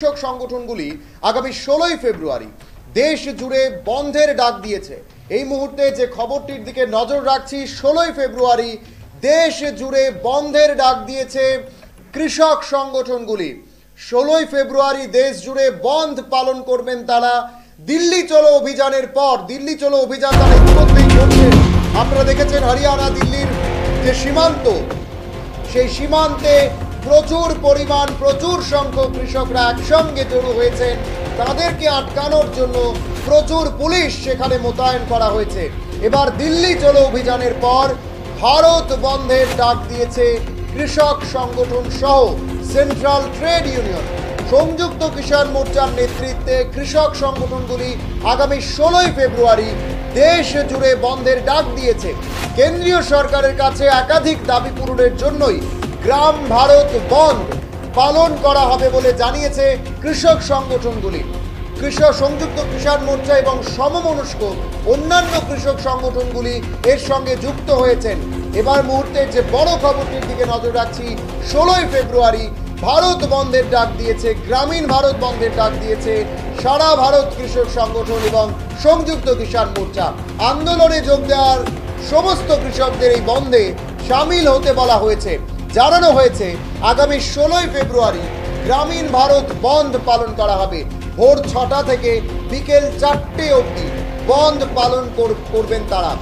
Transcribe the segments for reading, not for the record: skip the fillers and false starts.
কৃষক সংগঠনগুলি আগামী 16ই ফেব্রুয়ারি দেশ জুড়ে বন্ধের ডাক দিয়েছে। এই মুহূর্তে যে খবরটির দিকে নজর রাখছি, 16ই ফেব্রুয়ারি দেশ জুড়ে বন্ধের ডাক দিয়েছে কৃষক সংগঠনগুলি। 16ই ফেব্রুয়ারি দেশ জুড়ে বন্ধ পালন করবেন তারা। দিল্লি চলো অভিযানের পর, দিল্লি চলো অভিযান তারা ইতিমধ্যেই করছেন। আপনারা দেখেছেন হরিয়ানা দিল্লির যে সীমান্ত, সেই সীমান্তে প্রচুর পরিমাণ প্রচুর সংখ্যক কৃষকরা একসঙ্গে জড়ো হয়েছেন। তাদেরকে আটকানোর জন্য প্রচুর পুলিশ সেখানে মোতায়েন করা হয়েছে। এবার দিল্লি চলো অভিযানের পর ভারত বন্ধের ডাক দিয়েছে কৃষক সংগঠন সহ সেন্ট্রাল ট্রেড ইউনিয়ন। সংযুক্ত কিষাণ মোর্চার নেতৃত্বে কৃষক সংগঠনগুলি আগামী 16ই ফেব্রুয়ারি দেশ জুড়ে বন্ধের ডাক দিয়েছে। কেন্দ্রীয় সরকারের কাছে একাধিক দাবি পূরণের জন্যই গ্রাম ভারত বন্ধ পালন করা হবে বলে জানিয়েছে কৃষক সংগঠনগুলি। সংযুক্ত কিষাণ মোর্চা এবং সমমনস্ক অন্যান্য কৃষক সংগঠনগুলি এর সঙ্গে যুক্ত হয়েছেন। এবার মুহূর্তে যে বড় খবরটির দিকে নজর রাখছি, 16ই ফেব্রুয়ারি ভারত বন্ধের ডাক দিয়েছে, গ্রামীণ ভারত বন্ধের ডাক দিয়েছে সারা ভারত কৃষক সংগঠন এবং সংযুক্ত কিষাণ মোর্চা। আন্দোলনে যোগ দেওয়ার সমস্ত কৃষকদের এই বন্ধে সামিল হতে বলা হয়েছে। জানানো হয়েছে আগামী 16ই ফেব্রুয়ারি গ্রামীণ ভারত বন্ধ পালন করা হবে। ভোর 6টা থেকে বিকেল 4টে অবধি বন্ধ পালন করবেন তারা।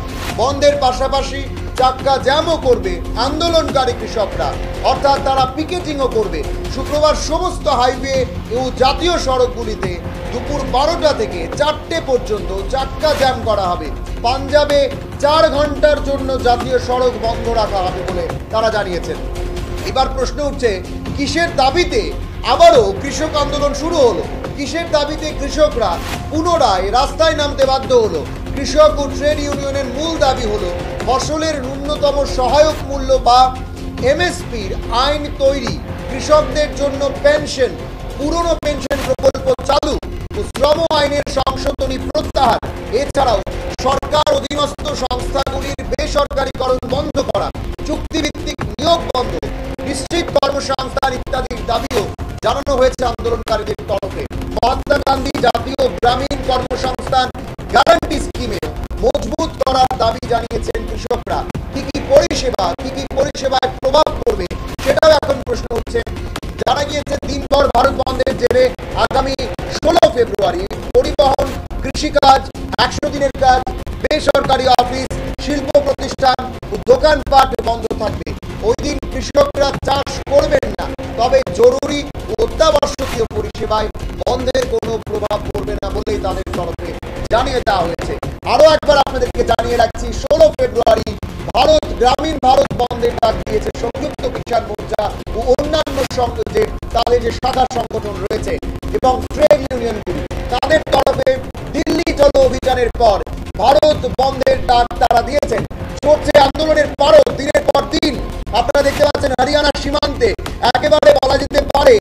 বন্ধের পাশাপাশি চাক্কা জ্যামও করবে আন্দোলনকারী কৃষকরা, অর্থাৎ তারা পিকেটিংও করবে। শুক্রবার সমস্ত হাইওয়ে ও জাতীয় সড়কগুলিতে দুপুর 12টা থেকে 4টে পর্যন্ত চাক্কা জ্যাম করা হবে। পাঞ্জাবে 4 ঘন্টার জন্য জাতীয় সড়ক বন্ধ রাখা হবে বলে তারা জানিয়েছেন। এবার প্রশ্ন উঠছে, কিসের দাবিতে আবারও কৃষক আন্দোলন শুরু হলো? কিসের দাবিতে কৃষকরা পুনরায় রাস্তায় নামতে বাধ্য হলো? কৃষক ও ট্রেড ইউনিয়নের মূল দাবি হলো ফসলের ন্যূনতম সহায়ক মূল্য বা এমএসপির আইন তৈরি, কৃষকদের জন্য পেনশন, পুরনো পেনশন প্রকল্প চালু ও শ্রম আইনের সংশোধনী প্রত্যাহার। এছাড়াও সরকার অধীনস্থ সংস্থাগুলির বেসরকারীকরণ বন্ধ করা, চুক্তিভিত্তিক নিয়োগ বন্ধ, নিশ্চিত কর্মসংস্থান ইত্যাদির দাবিও জানানো হয়েছে আন্দোলনকারীদের তরফে। মহাত্মা গান্ধী জাতীয় গ্রামীণ কর্মসংস্থান গ্যারান্টি স্কিমে মজবুত করার দাবি জানিয়েছেন কৃষকরা। কি কি পরিষেবায় প্রভাব পড়বে সেটাও এখন প্রশ্ন উঠছে। জানা গিয়েছে দিনভর ভারত বন্ধের জেরে আগামী 16 ফেব্রুয়ারি পরিবহন, কৃষিকাজ, 100 দিনের কাজ, বেসরকারি অফিস, শিল্প প্রতিষ্ঠান ও দোকানপাট বন্ধ থাকবে। ওই দিন কৃষকরা চাষ করবেন না, তবে জরুরি ও অত্যাবশ্যকীয় পরিষেবায় বন্ধের কোনো প্রভাব পড়বে না বলেই তাদের তরফে জানিয়ে দেওয়া হয়েছে। আরো একবার আপনাদেরকে জানিয়ে রাখছি, 16 ফেব্রুয়ারি গ্রামীণ ভারত বন্ধের ডাক দিয়েছে সংযুক্ত কিষাণ মোর্চা ও অন্যান্য যে তাদের যে শাখা সংগঠন রয়েছে এবং ট্রেড ইউনিয়নগুলি, তাদের তরফে দিল্লি চলো অভিযানের পর ভারত বন্ধের ডাক তারা দিয়েছেন। চলছে আন্দোলনের পরও দিনের পর দিন আপনারা দেখতে পাচ্ছেন হরিয়ানা সীমান্তে একেবারে বলা যেতে পারে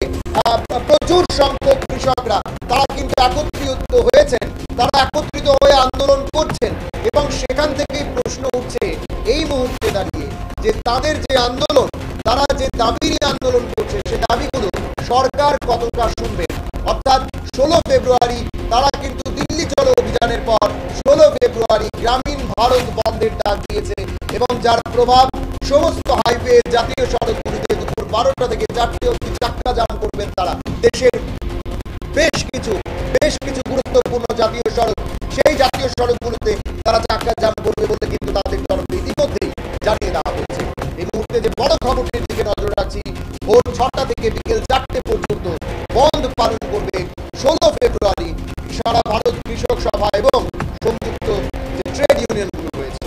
প্রচুর সংখ্যক কৃষকরা তারা কিন্তু একত্রিত হয়েছেন, তারা একত্রিত হয়ে আন্দোলন করছেন। এবং সেখান থেকেই প্রশ্ন উঠছে এই মুহূর্তে দাঁড়িয়ে যে তাদের যে আন্দোলন, তারা যে দাবি নিয়ে আন্দোলন করছে, সে দাবিগুলো সরকার কতটা শুনবে। অর্থাৎ 16 ফেব্রুয়ারি তারা কিন্তু দিল্লি চলো অভিযানের পর 16 ফেব্রুয়ারি গ্রামীণ ভারত বন্ধের ডাক দিয়েছে এবং যার প্রভাব সমস্ত হাইওয়ে, জাতীয় সড়কগুলিতে দুপুর 12টা থেকে 4টে অবধি চাক্কা জ্যাম করবেন তারা। দেশের বেশ কিছু গুরুত্বপূর্ণ জাতীয় সড়ক, সেই জাতীয় সড়কগুলোতে তারা চাক্কা জ্যাম করবে বলে কিন্তু তাদের তরফে ইতিমধ্যেই জানিয়ে দেওয়া হয়েছে। এই মুহূর্তে যে বড় খবরটির দিকে নজর রাখছি, ভোর 6টা থেকে বিকেল 4টে পর্যন্ত বন্ধ পালন করবে 16 ফেব্রুয়ারি সারা ভারত কৃষক সভা এবং সংযুক্ত যে ট্রেড ইউনিয়নগুলো রয়েছে।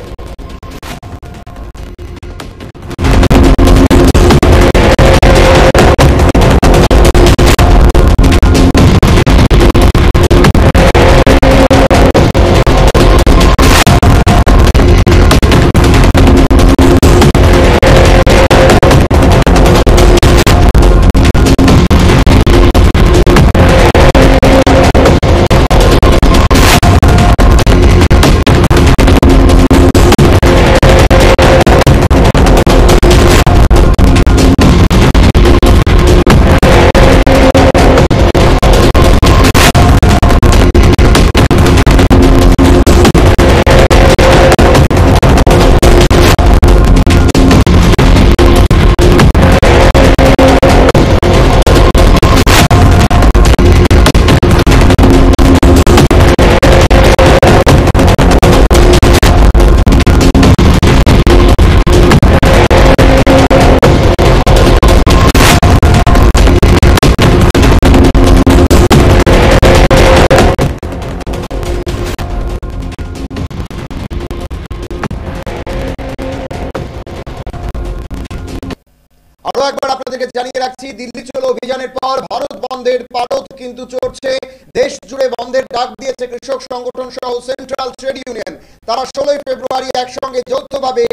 রাখছি, দিল্লি চলো অভিযানের পর ভারত বন্ধের পারদ কিন্তু চড়ছে। দেশ জুড়ে বন্ধের ডাক দিয়েছে কৃষক সংগঠন সহ সেন্ট্রাল ট্রেড ইউনিয়ন। তারা 16 ফেব্রুয়ারি একসঙ্গে যৌথভাবে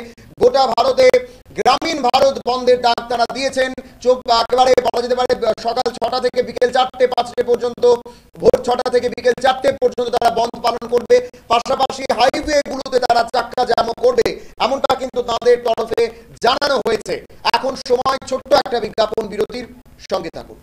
গোটা ভারতে গ্রামীণ ভারত বন্ধের ডাক তারা দিয়েছেন। একেবারে বলা যেতে পারে সকাল 6টা থেকে বিকেল 4টে পর্যন্ত, ভোর 6টা থেকে বিকেল 4টে পর্যন্ত তারা বন্ধ পালন করবে। পাশাপাশি হাইওয়ে গুলোতে তারা চাক্কা জ্যামও করবে, এমনটা কিন্তু তাদের তরফে জানানো হয়েছে। এখন সময় ছোট্ট একটা বিজ্ঞাপন বিরতির, সঙ্গে থাকুন।